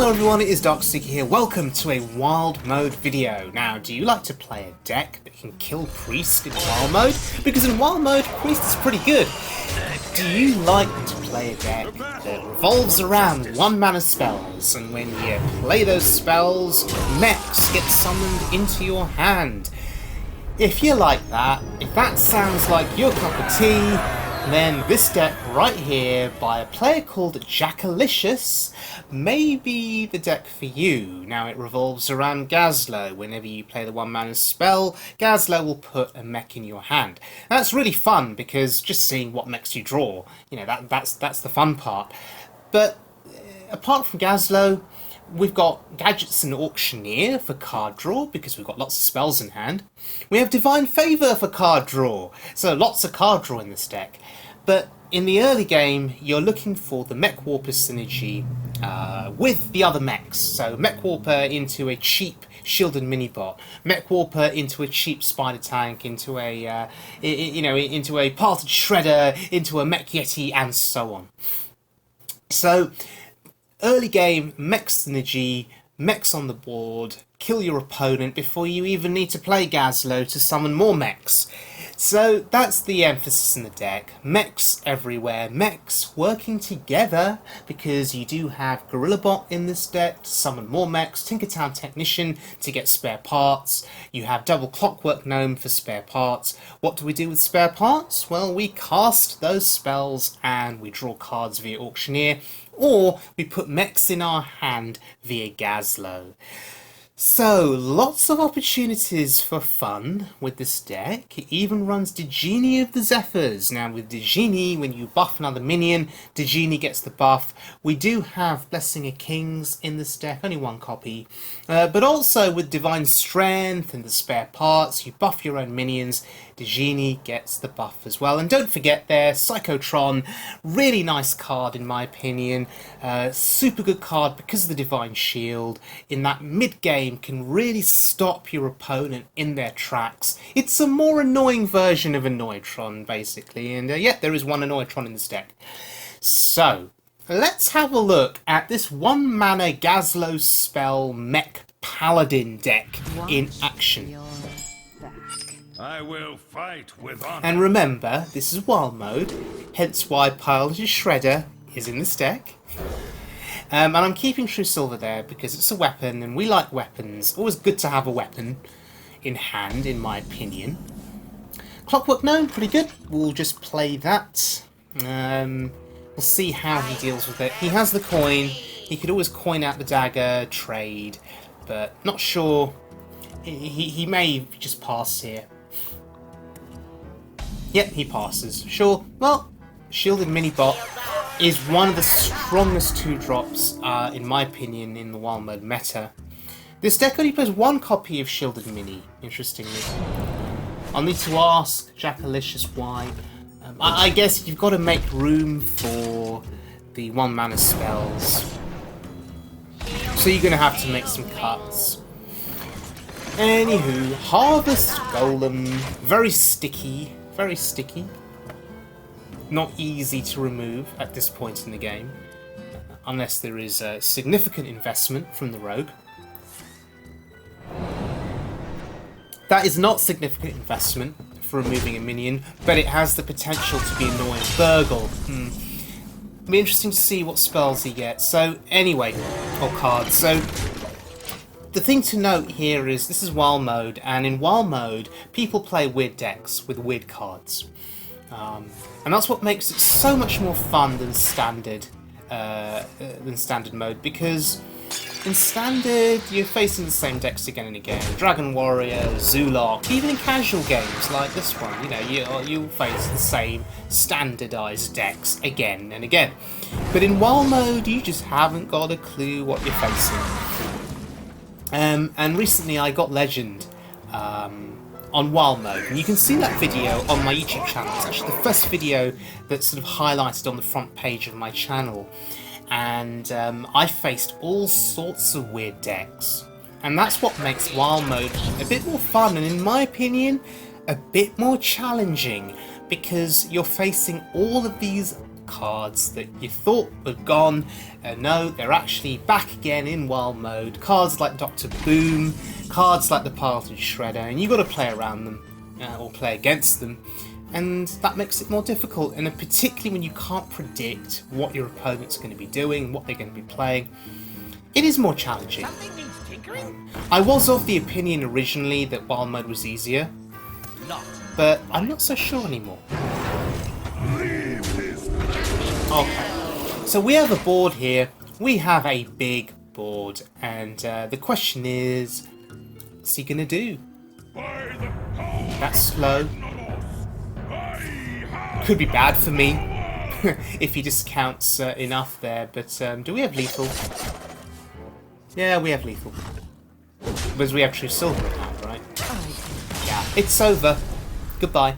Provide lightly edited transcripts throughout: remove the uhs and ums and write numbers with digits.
Hello everyone, it is Darkseeker here. Welcome to a Wild Mode video. Now, do you like to play a deck that can kill Priest in Wild Mode? Because in Wild Mode, Priest is pretty good. Do you like to play a deck that revolves around one-mana spells, and when you play those spells, mechs get summoned into your hand? If you like that, if that sounds like your cup of tea, then this deck right here by a player called Jackalicious may be the deck for you. Now, it revolves around Gazlowe. Whenever you play the one-mana spell, Gazlowe will put a mech in your hand. That's really fun because just seeing what mechs you draw, you know, that's the fun part. But apart from Gazlowe, we've got Gadgets and Auctioneer for card draw because we've got lots of spells in hand. We have Divine Favour for card draw, so lots of card draw in this deck. But in the early game, you're looking for the Mech Warper synergy with the other mechs. So Mech Warper into a cheap shielded mini-bot, Mech Warper into a cheap spider tank, into a into a parted shredder, into a Mech Yeti, and so on. So early game, mech synergy, mechs on the board, kill your opponent before you even need to play Gazlowe to summon more mechs. So that's the emphasis in the deck. Mechs everywhere, mechs working together, because you do have Gorilla Bot in this deck to summon more mechs, Tinkertown Technician to get spare parts, you have Double Clockwork Gnome for spare parts. What do we do with spare parts? Well, we cast those spells and we draw cards via Auctioneer, or we put mechs in our hand via Gazlowe. So, lots of opportunities for fun with this deck. It even runs Degenie of the Zephyrs. Now with Degenie, when you buff another minion, Degenie gets the buff. We do have Blessing of Kings in this deck, only one copy. But also with Divine Strength and the spare parts, you buff your own minions, Degenie gets the buff as well. And don't forget there, Psychotron, really nice card in my opinion. Super good card because of the Divine Shield. In that mid-game, can really stop your opponent in their tracks. It's a more annoying version of Annoytron, basically. And yeah, there is one Annoytron in this deck. So, let's have a look at this one-mana Gazlowe spell Mech Paladin deck in action. I will fight with honor. And remember, this is Wild Mode, hence why Piloted Shredder is in this deck. And I'm keeping True Silver there because it's a weapon and we like weapons. Always good to have a weapon in hand, in my opinion. Clockwork Gnome, pretty good. We'll just play that. We'll see how he deals with it. He has the coin. He could always coin out the dagger, trade, but not sure. He may just pass here. Yep, he passes. Sure. Well, Shielded Mini-Bot is one of the strongest 2-drops, in my opinion, in the Wild Mode meta. This deck only plays one copy of Shielded Mini, interestingly. I'll need to ask Jackalicious why. I guess you've got to make room for the one-mana spells. So you're going to have to make some cuts. Anywho, Harvest Golem, very sticky, very sticky. Not easy to remove at this point in the game, unless there is a significant investment from the rogue. That is not significant investment for removing a minion, but it has the potential to be annoying. Burgle. It'll be interesting to see what spells he gets. So, anyway, or cards. So, the thing to note here is this is Wild Mode, and in Wild Mode, people play weird decks with weird cards. And that's what makes it so much more fun than standard mode, because in standard you're facing the same decks again and again. Dragon Warrior, Zoolock, even in casual games like this one, you know, you'll face the same standardized decks again and again. But in Wild Mode, you just haven't got a clue what you're facing. And recently I got Legend on Wild Mode, and you can see that video on my YouTube channel. It's actually the first video that's sort of highlighted on the front page of my channel, and I faced all sorts of weird decks, and that's what makes Wild Mode a bit more fun, and in my opinion a bit more challenging, because you're facing all of these cards that you thought were gone. No, they're actually back again in wild mode. Cards like Dr. Boom, cards like the Paladin Shredder, and you've got to play around them, or play against them. And that makes it more difficult, and particularly when you can't predict what your opponent's going to be doing, what they're going to be playing. It is more challenging. I was of the opinion originally that wild mode was easier, but I'm not so sure anymore. Okay, so we have a board here. We have a big board, and the question is, what's he gonna do? That's slow. Could be bad for me if he discounts enough there, but do we have lethal? Yeah, we have lethal. Because we have true silver in hand, right? Yeah, it's over. Goodbye.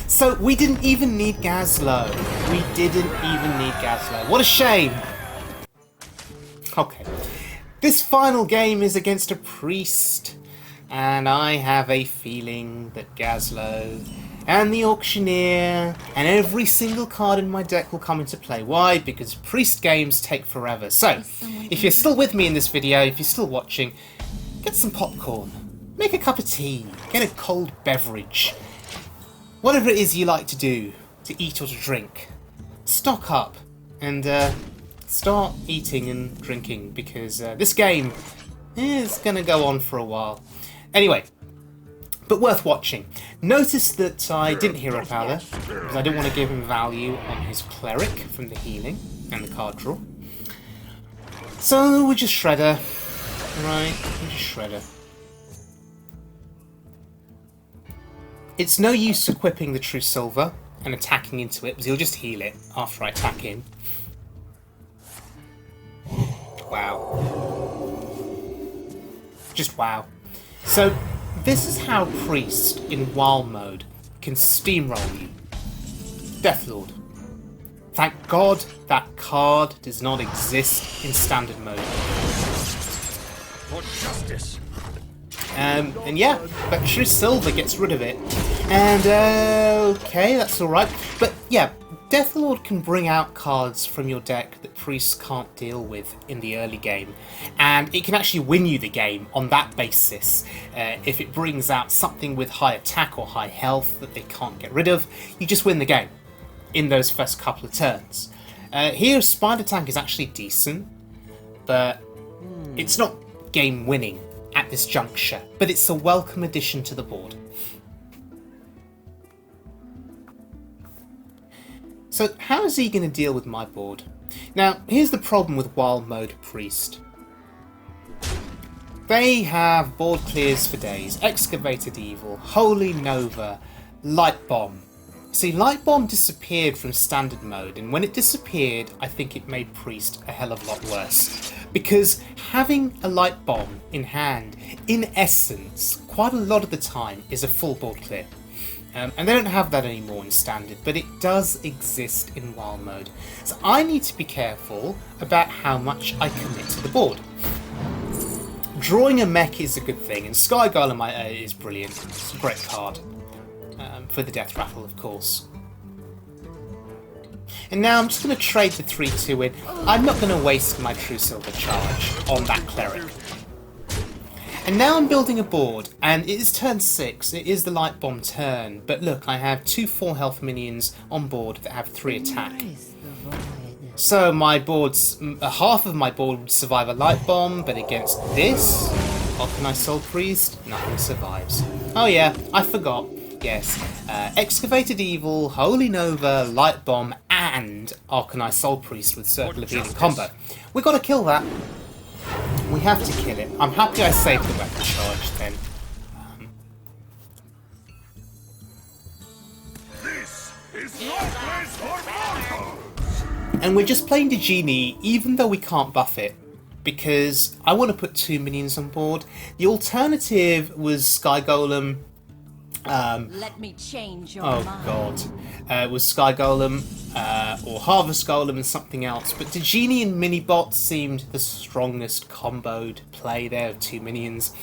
So, we didn't even need Gazlowe. We didn't even need Gazlowe. What a shame! Okay. This final game is against a priest. And I have a feeling that Gazlowe and the auctioneer and every single card in my deck will come into play. Why? Because priest games take forever. So, if you're still with me in this video, if you're still watching, get some popcorn, make a cup of tea, get a cold beverage. Whatever it is you like to do, to eat or to drink, stock up and start eating and drinking, because this game is going to go on for a while. Anyway, but worth watching. Notice that I didn't hero power, because I didn't want to give him value on his cleric from the healing and the card draw. So we're just Shredder. Right, we're just Shredder. It's no use equipping the True Silver and attacking into it, because he'll just heal it after I attack him. Wow. Just wow. So, this is how Priest in wild mode can steamroll you. Deathlord. Thank God that card does not exist in standard mode. For justice. And yeah, but True Silver gets rid of it. And okay, that's alright. But yeah, Deathlord can bring out cards from your deck that Priests can't deal with in the early game. And it can actually win you the game on that basis. If it brings out something with high attack or high health that they can't get rid of, you just win the game in those first couple of turns. Here, Spider Tank is actually decent, but it's not game winning at this juncture, but it's a welcome addition to the board. So how is he going to deal with my board? Now, here's the problem with wild mode Priest. They have board clears for days. Excavated Evil, Holy Nova, Light Bomb. See, Light Bomb disappeared from standard mode, and when it disappeared, I think it made Priest a hell of a lot worse. Because having a Light Bomb in hand, in essence, quite a lot of the time, is a full board clear. And they don't have that anymore in standard, but it does exist in wild mode. So I need to be careful about how much I commit to the board. Drawing a mech is a good thing, and Sky Golem is brilliant. It's a great card. For the Death Rattle, of course. And now I'm just going to trade the 3-2 in. I'm not going to waste my True Silver charge on that Cleric. And now I'm building a board, and it is turn 6. It is the Light Bomb turn. But look, I have 2 4 health minions on board that have 3 attack. So my board's half of my board would survive a Light Bomb, but against this, Arcanized Soul Priest, nothing survives. Oh yeah, I forgot. Yes, Excavated Evil, Holy Nova, Light Bomb, and Arcanized Soul Priest with Circle of Healing combo. We've got to kill that. We have to kill it. I'm happy I saved the weapon charge then. This is no place for mortals. And we're just playing the Genie, even though we can't buff it, because I want to put 2 minions on board. The alternative was Sky Golem. Let me change your mind. God. It was Sky Golem or Harvest Golem and something else. But the Genie and Minibot seemed the strongest comboed play there of 2 minions.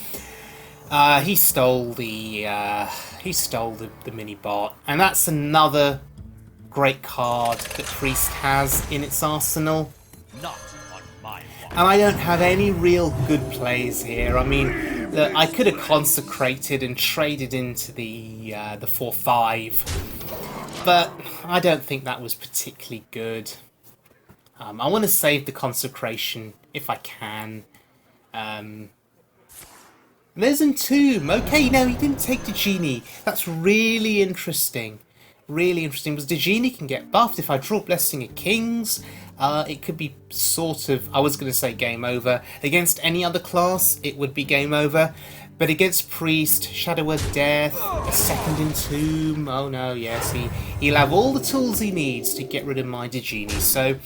He stole the Minibot, and that's another great card that Priest has in its arsenal. Not on my watch. And I don't have any real good plays here. I mean, I could have consecrated and traded into the 4/5, but I don't think that was particularly good. I want to save the consecration if I can. There's Entomb. Okay, no, he didn't take the genie. That's really interesting. Really interesting, because the genie can get buffed. If I draw Blessing of Kings, it could be sort of, I was going to say game over. Against any other class, it would be game over. But against Priest, Shadow of Death, a second Entomb, oh no, yes, he'll have all the tools he needs to get rid of my Genie. So,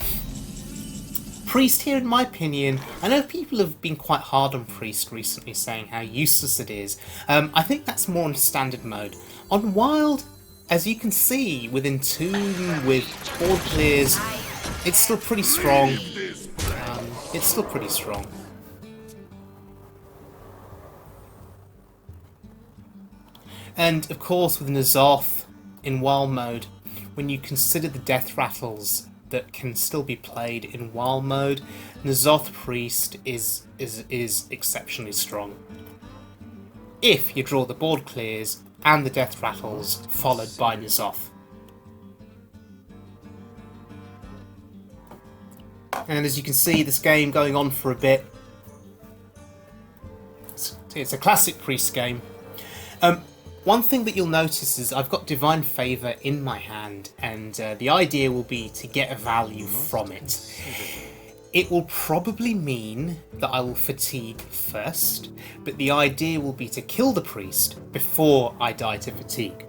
Priest here, in my opinion, I know people have been quite hard on Priest recently, saying how useless it is. I think that's more on standard mode. On Wild, as you can see, with Entomb, with board clears, it's still pretty strong. It's still pretty strong. And of course, with N'Zoth in Wild mode, when you consider the death rattles that can still be played in Wild mode, N'Zoth Priest is exceptionally strong. If you draw the board clears and the death rattles followed by N'Zoth. And as you can see, this game going on for a bit. It's a classic Priest game. One thing that you'll notice is I've got Divine Favour in my hand, and the idea will be to get a value from it. It will probably mean that I will fatigue first, but the idea will be to kill the Priest before I die to fatigue.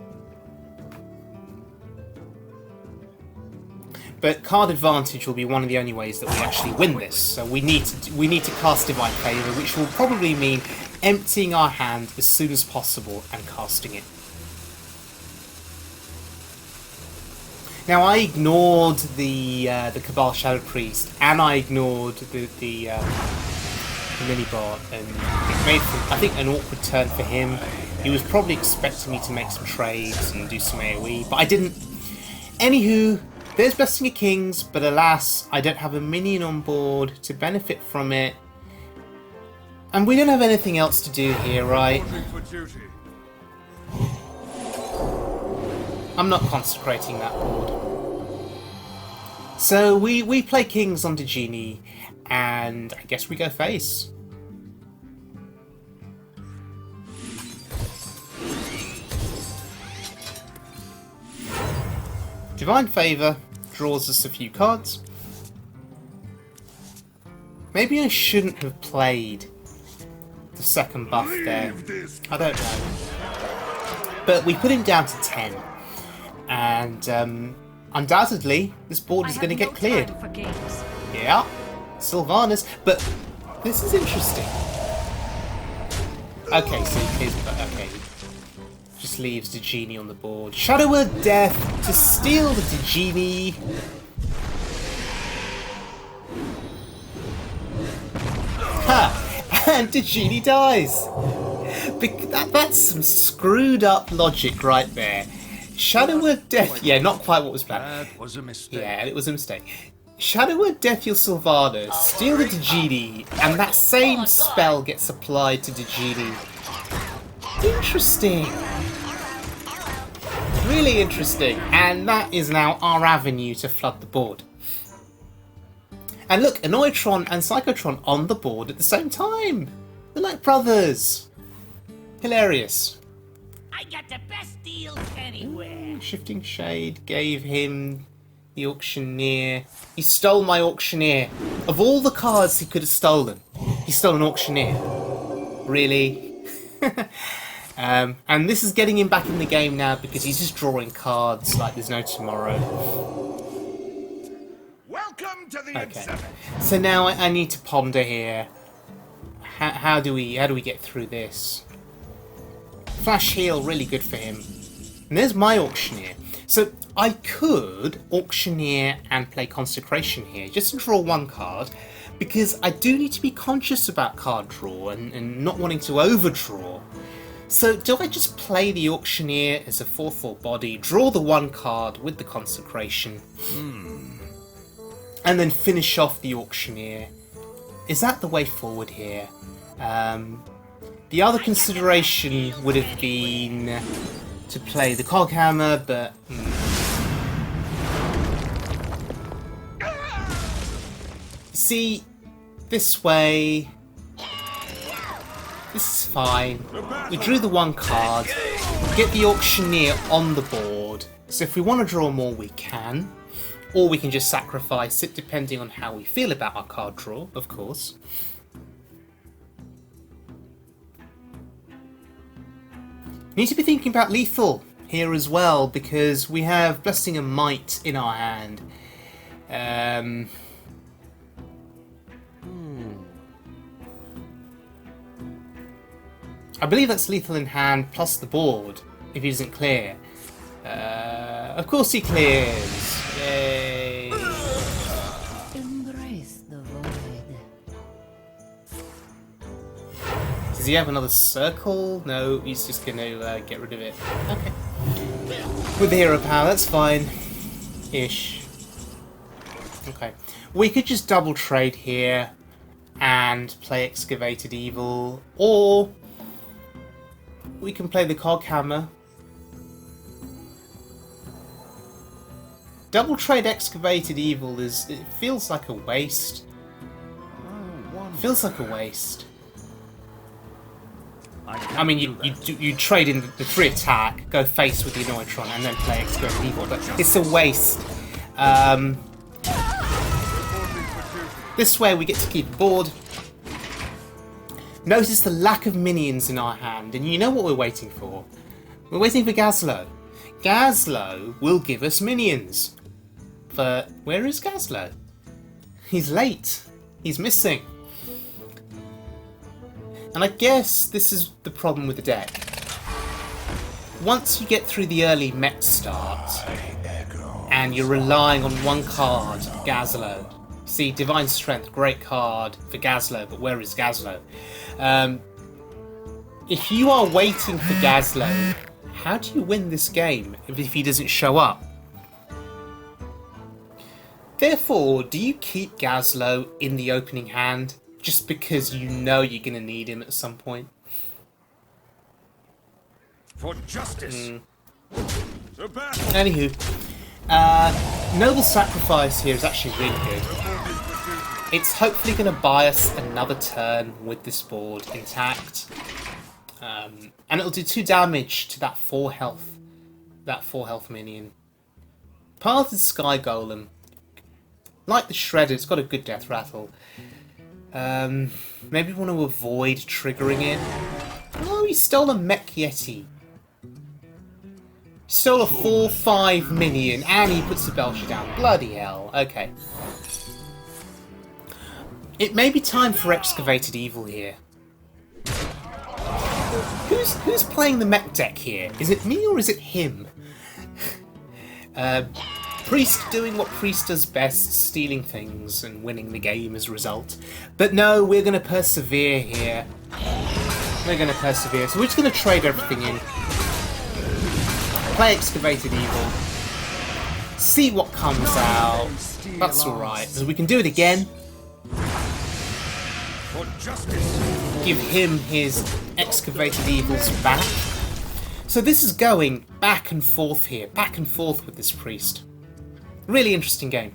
But card advantage will be one of the only ways that we actually win this. So we need to cast Divine Favour, which will probably mean emptying our hand as soon as possible and casting it. Now I ignored the Cabal Shadow Priest, and I ignored the minibot, and it made, I think, an awkward turn for him. He was probably expecting me to make some trades and do some AoE, but I didn't. Anywho, there's Blessing of Kings, but alas, I don't have a minion on board to benefit from it. And we don't have anything else to do here, right? I'm not consecrating that board. So we play Kings on the Genie, and I guess we go face. Divine Favour draws us a few cards. Maybe I shouldn't have played the second buff there. I don't know. But we put him down to 10. And undoubtedly, this board is going to get cleared. Yeah, Sylvanas. But this is interesting. Okay, so he clears, okay. Just leaves the Genie on the board. Shadow of Death to steal the Genie. Ha! And the Genie dies. That's some screwed up logic right there. Shadow of Death. Yeah, not quite what was planned. That was a mistake. Yeah, it was a mistake. Shadow of Death, your Sylvanas, steal the Genie, and that same spell gets applied to the Genie. Interesting. Really interesting. And that is now our avenue to flood the board. And look, Anoitron and Psychotron on the board at the same time. They're like brothers. Hilarious. I got the best deals anywhere. Shifting Shade gave him the Auctioneer. He stole my Auctioneer. Of all the cards he could have stolen, he stole an Auctioneer. Really? And this is getting him back in the game now because he's just drawing cards like there's no tomorrow. Welcome to the exhibit. So now I need to ponder here. How do we get through this? Flash heal, really good for him. And there's my Auctioneer. So I could Auctioneer and play Consecration here, just to draw one card, because I do need to be conscious about card draw and not wanting to overdraw. So do I just play the Auctioneer as a 4/4 body, draw the 1 card with the Consecration, and then finish off the Auctioneer? Is that the way forward here? The other consideration would have been to play the Coghammer, but... See, this way... This is fine. We drew the 1 card, get the Auctioneer on the board, so if we want to draw more we can, or we can just sacrifice it depending on how we feel about our card draw, of course. Need to be thinking about lethal here as well, because we have Blessing and Might in our hand. I believe that's lethal in hand plus the board, if he doesn't clear. Of course he clears! Yay! Embrace the void. Does he have another circle? No, he's just going to get rid of it. Okay. With the hero power, that's fine. Ish. Okay. We could just double trade here and play Excavated Evil, or we can play the Coghammer. Double trade Excavated Evil it feels like a waste. Feels like a waste. I mean, you trade in the 3 attack, go face with the Neutron, and then play Excavated Evil, but it's a waste. This way we get to keep the board. Notice the lack of minions in our hand, and you know what we're waiting for. We're waiting for Gazlowe. Gazlowe will give us minions. But where is Gazlowe? He's late. He's missing. And I guess this is the problem with the deck. Once you get through the early mech start, and you're relying on 1 card, Gazlowe. See, Divine Strength, great card for Gazlowe, but where is Gazlowe? If you are waiting for Gazlowe, how do you win this game if he doesn't show up? Therefore, do you keep Gazlowe in the opening hand just because you know you're going to need him at some point? For justice. Anywho, Noble Sacrifice here is actually really good. It's hopefully going to buy us another turn with this board intact. And it'll do 2 damage to that 4 health minion. Path's Sky Golem. Like the Shredder, it's got a good death rattle. Maybe we want to avoid triggering it. Oh, he stole a Mech Yeti. Stole a 4/5 minion, and he puts the Belcher down. Bloody hell. Okay. It may be time for Excavated Evil here. Who's playing the mech deck here? Is it me or is it him? Priest doing what Priest does best, stealing things and winning the game as a result. But no, we're going to persevere here. We're going to persevere. So we're just going to trade everything in. Play Excavated Evil. See what comes out. That's alright. So we can do it again. Give him his Excavated Evils back. So this is going back and forth here. Back and forth with this Priest. Really interesting game.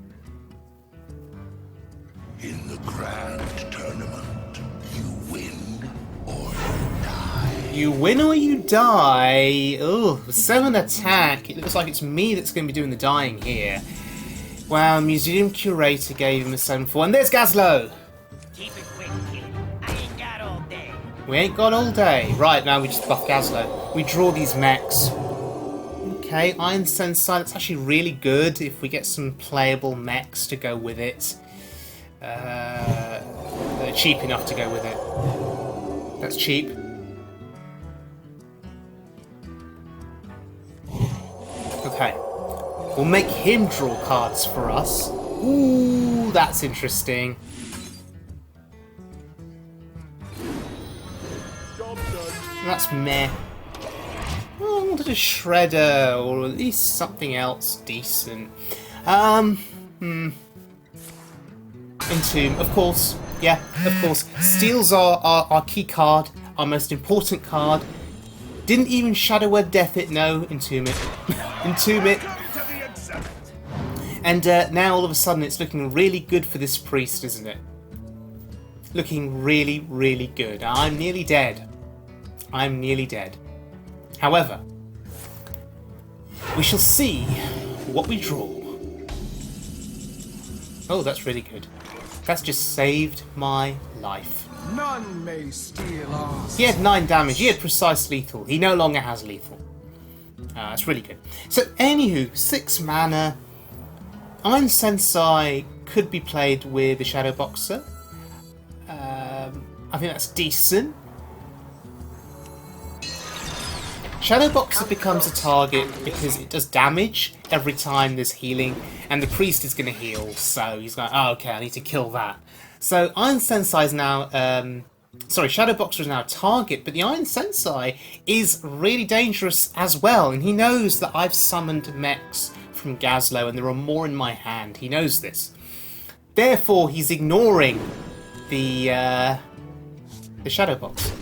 In the grand tournament, you win or you die. You win or you die. Oh, 7 attack. It looks like it's me that's going to be doing the dying here. Wow, Museum Curator gave him a 7/4. And there's Gazlowe. Keep it quick, kid. I ain't got all day. We ain't got all day. Right, now we just buff Gazlowe. We draw these mechs. Okay, Iron Sensei, that's actually really good if we get some playable mechs to go with it. They're cheap enough to go with it. That's cheap. Okay. We'll make him draw cards for us. Ooh, that's interesting. That's meh. Oh, I wanted a shredder, or at least something else decent. Entomb, of course. Yeah, of course. Steel's our key card, our most important card. Didn't even Shadow Word Death it, no, Entomb it. Entomb it. And now all of a sudden it's looking really good for this priest, isn't it? Looking really, really good. I'm nearly dead. I'm nearly dead. However, we shall see what we draw. Oh, that's really good. That's just saved my life. None may steal us. He had 9 damage. He had precise lethal. He no longer has lethal. That's really good. So, anywho, 6 mana. Iron Sensei could be played with the Shadow Boxer. I think that's decent. Shadow Boxer becomes a target because it does damage every time there's healing, and the priest is going to heal, so he's like, oh, okay, I need to kill that. So Iron Sensei is now, Shadow Boxer is now a target, but the Iron Sensei is really dangerous as well, and he knows that I've summoned mechs from Gazlowe, and there are more in my hand. He knows this. Therefore, he's ignoring the Shadow Boxer.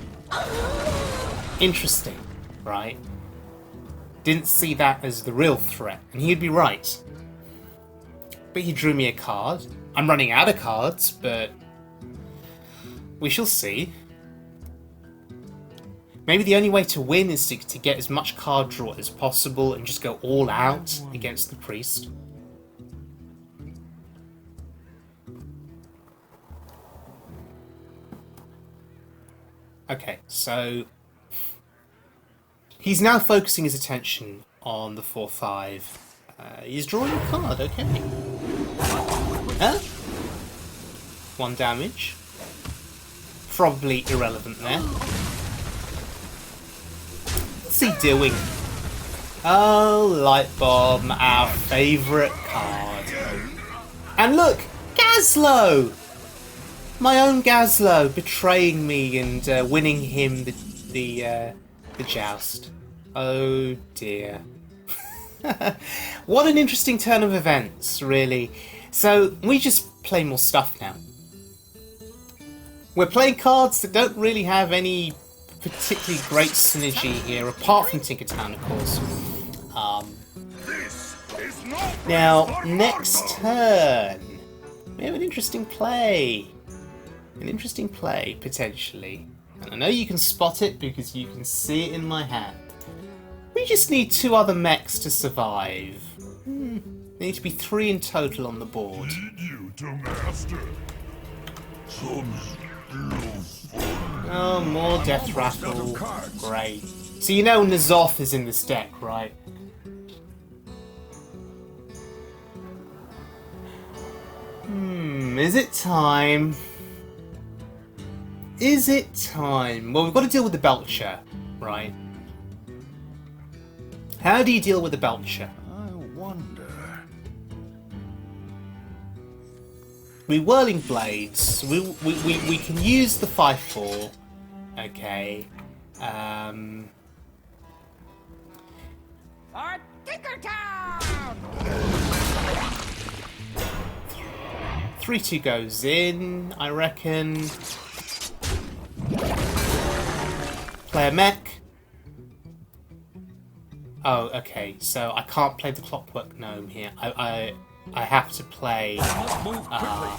Interesting. Right? Didn't see that as the real threat, and he'd be right. But he drew me a card. I'm running out of cards, but we shall see. Maybe the only way to win is to get as much card draw as possible and just go all out against the priest. Okay, so he's now focusing his attention on the 4/5. He's drawing a card, okay. Huh? 1 damage. Probably irrelevant there. What's he doing? Oh, Light Bomb, our favourite card. And look! Gazlowe! My own Gazlowe betraying me and winning him the joust. Oh dear. What an interesting turn of events, really. So, we just play more stuff now. We're playing cards that don't really have any particularly great synergy here, apart from Tinkertown, of course. Now, next turn, we have an interesting play. An interesting play, potentially. And I know you can spot it because you can see it in my hand. We just need 2 other mechs to survive. There need to be 3 in total on the board. Oh, more Death Rattle. Great. So you know N'Zoth is in this deck, right? Is it time? Is it time? Well, we've got to deal with the Belcher, right? How do you deal with the Belcher? I wonder. We Whirling Blades. We can use the 5/4. Okay. Our Tinkertown! 3/2 goes in, I reckon. Play a mech. Oh, okay. So I can't play the Clockwork Gnome here. I have to play. Yeah.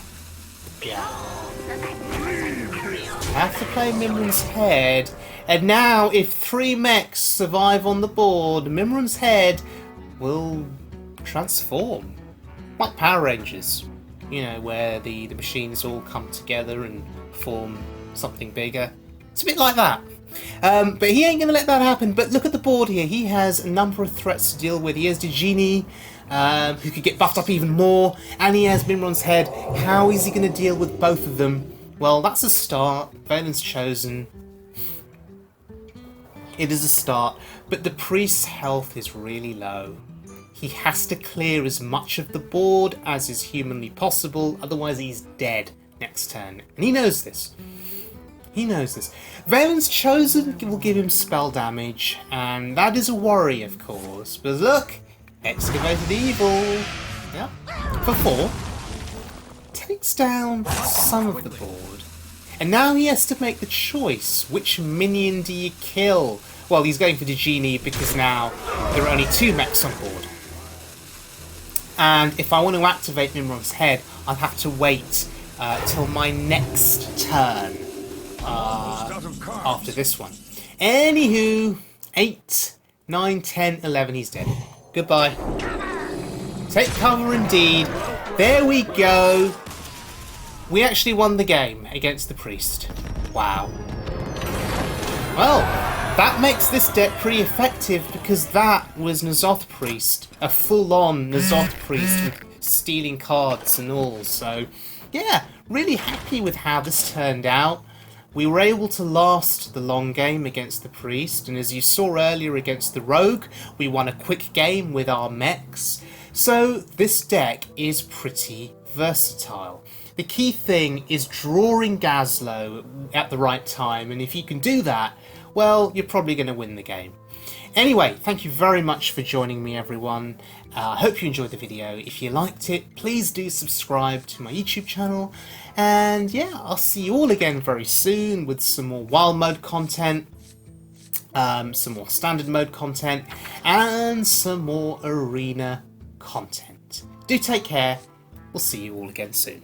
I have to play Mimran's Head. And now, if 3 mechs survive on the board, Mimran's Head will transform, like Power Rangers. You know, where the machines all come together and form something bigger. It's a bit like that. But he ain't going to let that happen. But look at the board here. He has a number of threats to deal with. He has the Genie, who could get buffed up even more. And he has Mimran's Head. How is he going to deal with both of them? Well, that's a start. Valen's chosen. It is a start. But the priest's health is really low. He has to clear as much of the board as is humanly possible. Otherwise, he's dead next turn. And he knows this. He knows this. Valen's Chosen will give him spell damage, and that is a worry, of course. But look, Excavated Evil, yeah, for 4, takes down some of the board. And now he has to make the choice. Which minion do you kill? Well, he's going for the genie because now there are only 2 mechs on board. And if I want to activate Nimrod's head, I'll have to wait till my next turn after this one. Anywho, 8, 9, 10, 11, he's dead. Goodbye. Take cover indeed. There we go. We actually won the game against the priest. Wow. Well, that makes this deck pretty effective because that was N'Zoth Priest. A full-on N'Zoth Priest with stealing cards and all. So, yeah, really happy with how this turned out. We were able to last the long game against the priest, and as you saw earlier against the rogue, we won a quick game with our mechs. So this deck is pretty versatile. The key thing is drawing Gazlowe at the right time, and if you can do that, well, you're probably going to win the game. Anyway, thank you very much for joining me, everyone. I hope you enjoyed the video. If you liked it, please do subscribe to my YouTube channel. And yeah, I'll see you all again very soon with some more wild mode content, some more standard mode content, and some more arena content. Do take care. We'll see you all again soon.